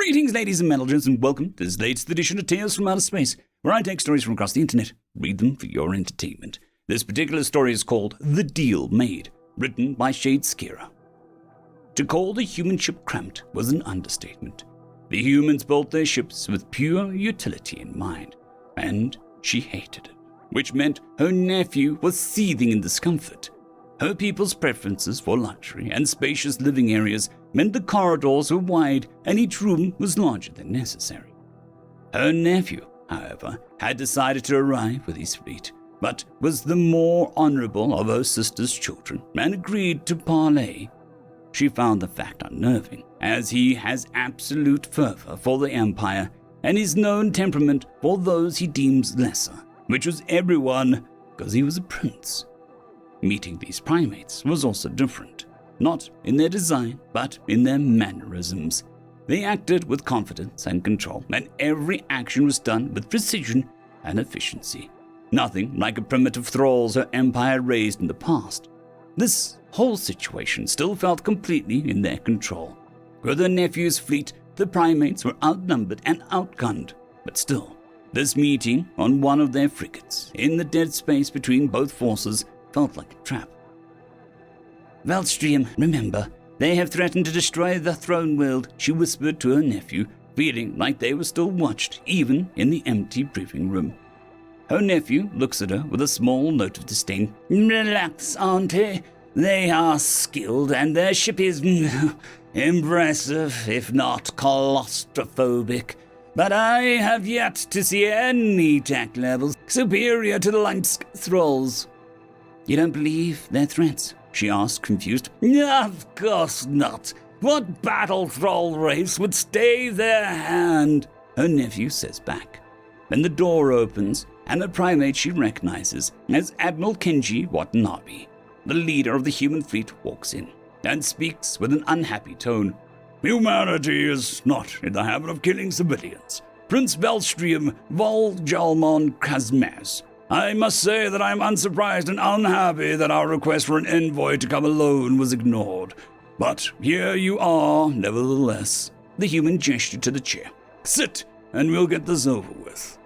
Greetings, ladies and metalgents, and welcome to this latest edition of Tales from Outer Space, where I take stories from across the internet, read them for your entertainment. This particular story is called The Deal Made, written by Shadeskira. To call the human ship cramped was an understatement. The humans built their ships with pure utility in mind, and she hated it, which meant her nephew was seething in discomfort. Her people's preferences for luxury and spacious living areas meant the corridors were wide and each room was larger than necessary. Her nephew, however, had decided to arrive with his fleet, but was the more honorable of her sister's children and agreed to parley. She found the fact unnerving, as he has absolute fervor for the Empire and his known temperament for those he deems lesser, which was everyone because he was a prince. Meeting these primates was also different, not in their design, but in their mannerisms. They acted with confidence and control, and every action was done with precision and efficiency. Nothing like a primitive thralls her empire raised in the past. This whole situation still felt completely in their control. With her nephew's fleet, the primates were outnumbered and outgunned, but still, this meeting on one of their frigates, in the dead space between both forces, felt like a trap. Veldstream, remember, they have threatened to destroy the throne world, she whispered to her nephew, feeling like they were still watched, even in the empty briefing room. Her nephew looks at her with a small note of disdain. Relax, auntie. They are skilled, and their ship is impressive, if not claustrophobic. But I have yet to see any tech levels superior to the Lynsk thralls. You don't believe their threats? She asked, confused. Of course not. What battle thrall race would stay their hand? Her nephew says back. Then the door opens, and the primate she recognizes as Admiral Kenji Watanabe. The leader of the human fleet walks in and speaks with an unhappy tone. Humanity is not in the habit of killing civilians. Prince Veldstream Voljalmon Kazmaz. I must say that I am unsurprised and unhappy that our request for an envoy to come alone was ignored. But here you are, nevertheless. The human gestured to the chair. Sit, and we'll get this over with.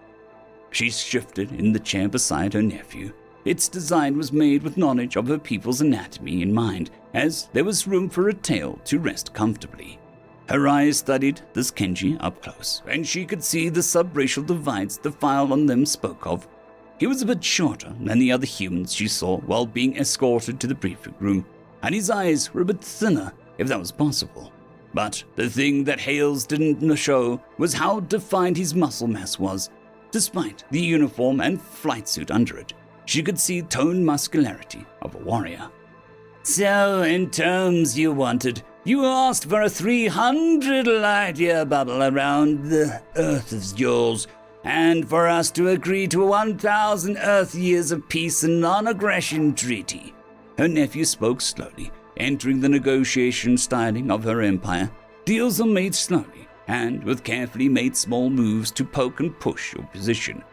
She shifted in the chair beside her nephew. Its design was made with knowledge of her people's anatomy in mind, as there was room for a tail to rest comfortably. Her eyes studied this Kenji up close, and she could see the subracial divides the file on them spoke of. He was a bit shorter than the other humans she saw while being escorted to the briefing room, and his eyes were a bit thinner, if that was possible. But the thing that Hales didn't show was how defined his muscle mass was. Despite the uniform and flight suit under it, she could see toned muscularity of a warrior. So, in terms you wanted, you asked for a 300 light-year bubble around the Earth of yours, and for us to agree to a 1,000 Earth years of peace and non-aggression treaty. Her nephew spoke slowly, entering the negotiation styling of her empire. Deals are made slowly, and with carefully made small moves to poke and push your position.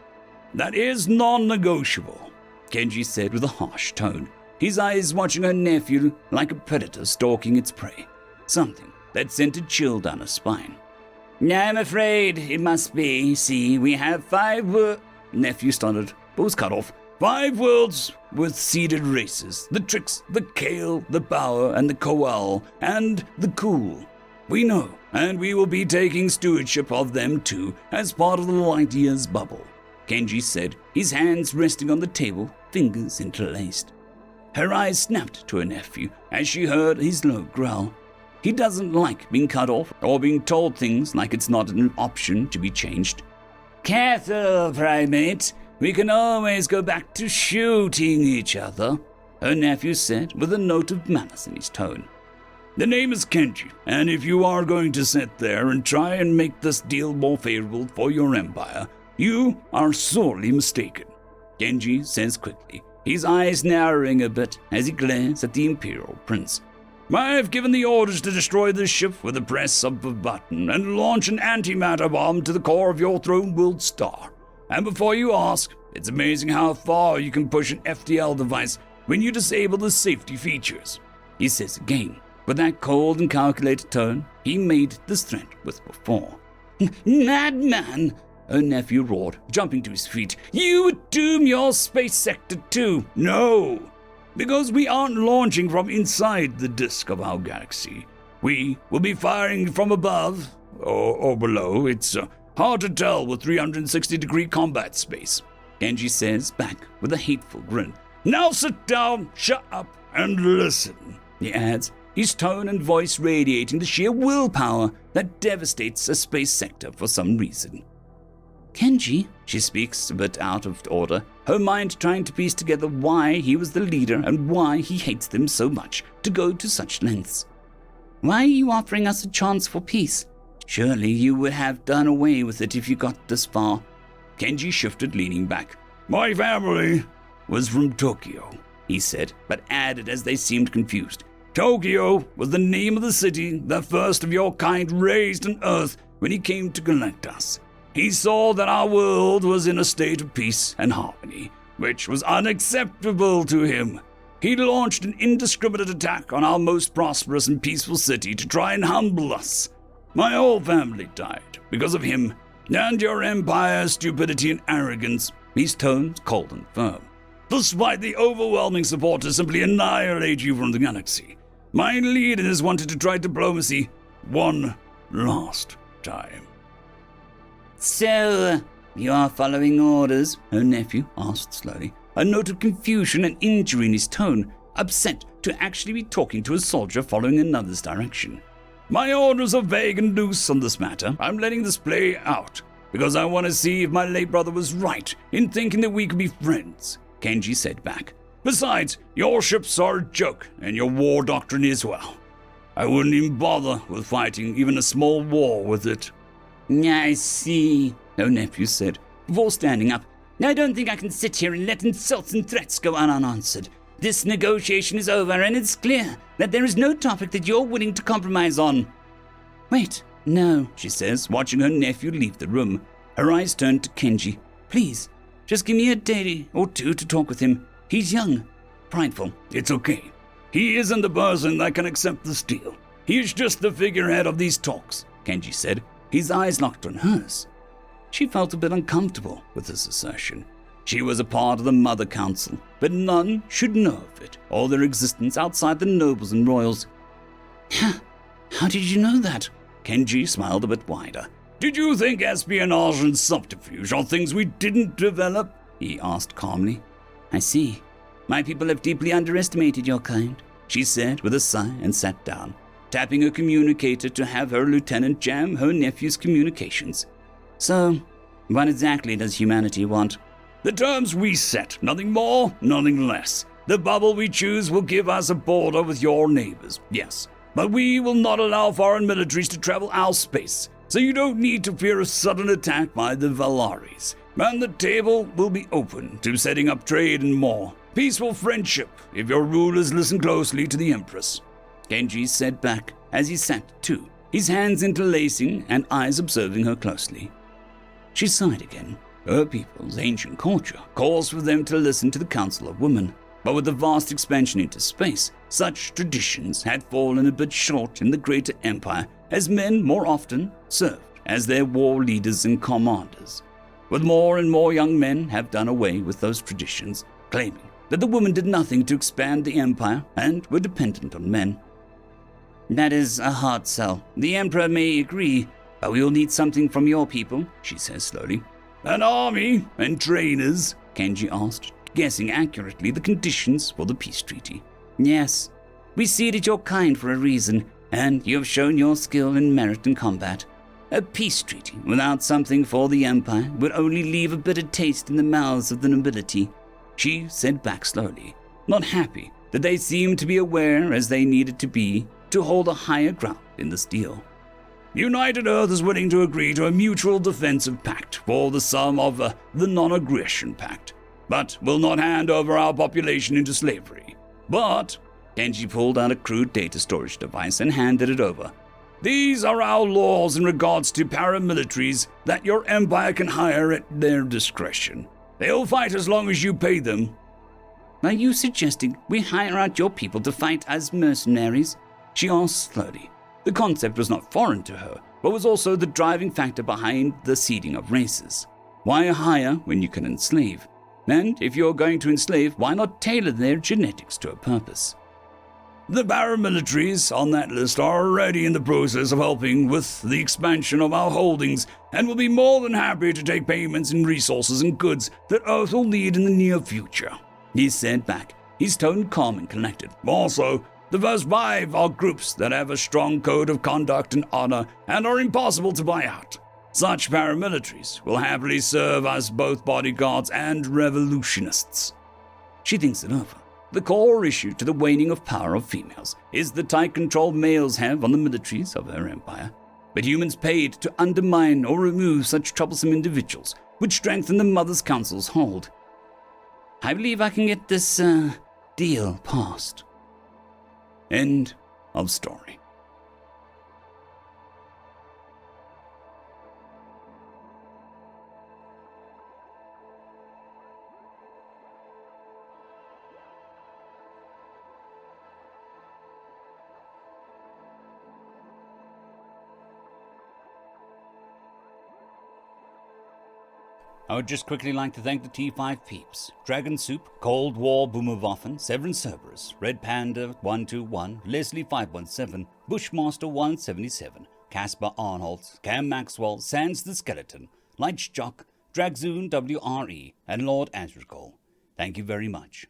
That is non-negotiable, Kenji said with a harsh tone, his eyes watching her nephew like a predator stalking its prey, something that sent a chill down her spine. I'm afraid it must be. See, we have 5 Nephew stuttered, but was cut off. 5 worlds with seeded races. The Trix, the Kale, the Power, and the Koal, and the Cool. We know, and we will be taking stewardship of them too, as part of the light years bubble, Kenji said, his hands resting on the table, fingers interlaced. Her eyes snapped to her nephew as she heard his low growl. He doesn't like being cut off or being told things like it's not an option to be changed. Careful, primate. We can always go back to shooting each other, her nephew said with a note of malice in his tone. The name is Kenji, and if you are going to sit there and try and make this deal more favorable for your empire, you are sorely mistaken, Kenji says quickly, his eyes narrowing a bit as he glares at the Imperial Prince. I have given the orders to destroy this ship with the press of a button and launch an antimatter bomb to the core of your throne world star. And before you ask, it's amazing how far you can push an FTL device when you disable the safety features, he says again, with that cold and calculated tone he made this threat with before. Madman! Her nephew roared, jumping to his feet. You would doom your space sector too. No, because we aren't launching from inside the disk of our galaxy. We will be firing from above or below. It's hard to tell with 360-degree combat space, Kenji says back with a hateful grin. Now sit down, shut up, and listen, he adds, his tone and voice radiating the sheer willpower that devastates a space sector for some reason. Kenji, she speaks a bit out of order, her mind trying to piece together why he was the leader and why he hates them so much to go to such lengths. Why are you offering us a chance for peace? Surely you would have done away with it if you got this far. Kenji shifted, leaning back. My family was from Tokyo, he said, but added as they seemed confused. Tokyo was the name of the city the first of your kind raised on Earth when he came to collect us. He saw that our world was in a state of peace and harmony, which was unacceptable to him. He launched an indiscriminate attack on our most prosperous and peaceful city to try and humble us. My whole family died because of him and your empire's stupidity and arrogance, his tone cold and firm. Despite the overwhelming support to simply annihilate you from the galaxy, my leaders wanted to try diplomacy one last time. So, you are following orders? Her nephew asked slowly, a note of confusion and injury in his tone, upset to actually be talking to a soldier following another's direction. My orders are vague and loose on this matter. I'm letting this play out, because I want to see if my late brother was right in thinking that we could be friends, Kenji said back. Besides, your ships are a joke, and your war doctrine as well. I wouldn't even bother with fighting even a small war with it. I see, her nephew said, before standing up. I don't think I can sit here and let insults and threats go unanswered. This negotiation is over, and it's clear that there is no topic that you're willing to compromise on. Wait, no, she says, watching her nephew leave the room. Her eyes turned to Kenji. Please, just give me a day or two to talk with him. He's young, prideful. It's okay. He isn't the person that can accept this deal. He's just the figurehead of these talks, Kenji said, his eyes locked on hers. She felt a bit uncomfortable with this assertion. She was a part of the Mother Council, but none should know of it or their existence outside the nobles and royals. How did you know that? Kenji smiled a bit wider. Did you think espionage and subterfuge are things we didn't develop? He asked calmly. I see. My people have deeply underestimated your kind, she said with a sigh and sat down, tapping her communicator to have her lieutenant jam her nephew's communications. So, what exactly does humanity want? The terms we set, nothing more, nothing less. The bubble we choose will give us a border with your neighbors, yes. But we will not allow foreign militaries to travel our space, so you don't need to fear a sudden attack by the Valaris. And the table will be open to setting up trade and more. Peaceful friendship, if your rulers listen closely to the Empress. Kenji said back as he sat too, his hands interlacing and eyes observing her closely. She sighed again. Her people's ancient culture calls for them to listen to the Council of Women, but with the vast expansion into space, such traditions had fallen a bit short in the greater empire as men more often served as their war leaders and commanders. With more and more young men have done away with those traditions, claiming that the women did nothing to expand the empire and were dependent on men. That is a hard sell. The Emperor may agree, but we will need something from your people, she says slowly. An army and trainers, Kenji asked, guessing accurately the conditions for the peace treaty. Yes, we seeded your kind for a reason, and you have shown your skill and merit in combat. A peace treaty without something for the Empire would only leave a bitter taste in the mouths of the nobility, she said back slowly, not happy that they seemed to be aware as they needed to be to hold a higher ground in this deal. United Earth is willing to agree to a mutual defensive pact for the sum of the non-aggression pact, but will not hand over our population into slavery. But, Kenji pulled out a crude data storage device and handed it over. These are our laws in regards to paramilitaries that your empire can hire at their discretion. They'll fight as long as you pay them. Are you suggesting we hire out your people to fight as mercenaries? She asked slowly. The concept was not foreign to her, but was also the driving factor behind the seeding of races. Why hire when you can enslave? And if you're going to enslave, why not tailor their genetics to a purpose? The paramilitaries on that list are already in the process of helping with the expansion of our holdings and will be more than happy to take payments in resources and goods that Earth will need in the near future, he said back, his tone calm and collected. Also, the first 5 are groups that have a strong code of conduct and honor and are impossible to buy out. Such paramilitaries will happily serve as both bodyguards and revolutionists. She thinks it over. The core issue to the waning of power of females is the tight control males have on the militaries of her empire, but humans paid to undermine or remove such troublesome individuals would strengthen the Mother's Council's hold. I believe I can get this, deal passed. End of story. I would just quickly like to thank the T5 peeps: Dragon Soup, Cold War Boomerwaffen, Severin Cerberus, Red Panda 121, Leslie 517, Bushmaster 177, Caspar Arnholtz, Cam Maxwell, Sans the Skeleton, Lightjock, Dragzoon WRE, and Lord Azrakal. Thank you very much.